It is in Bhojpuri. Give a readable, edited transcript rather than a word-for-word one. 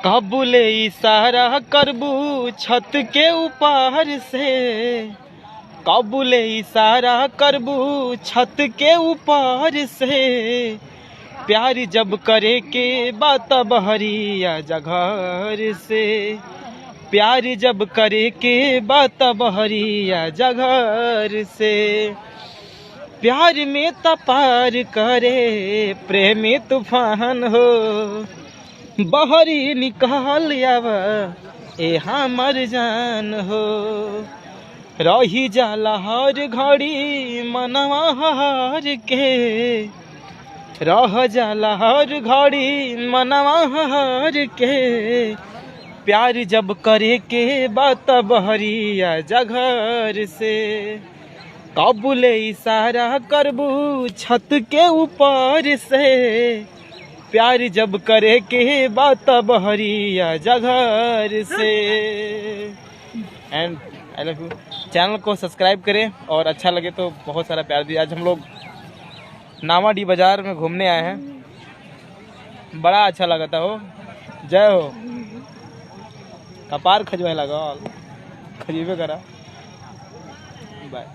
काबुले इशारा करबू छत के ऊपर से, काबुले इशारा करबू छत के ऊपर से, प्यार जब करे के बात बहरिया जगह से, प्यार जब करे के बात बहरिया जगह से, प्यार में तपार करे प्रेमी तूफान हो, बहरी निकाल आवा ए हमर जान हो, रही जाला हर घड़ी मनवा हार के, रह जाला हर घड़ी मनवा हार के, प्यार जब करे के बात बहरिया जगह से, काबुले इशारा करबू छत के ऊपर से, प्यार जब करे के बात बहरिया जगह से। And I love you. Channel को सब्सक्राइब करें और अच्छा लगे तो बहुत सारा प्यार दिया। आज हम लोग नावाडी बाजार में घूमने आए हैं, बड़ा अच्छा लगा था हो। जय हो। कपार खजवाए लगा खजीबे करा। बाय।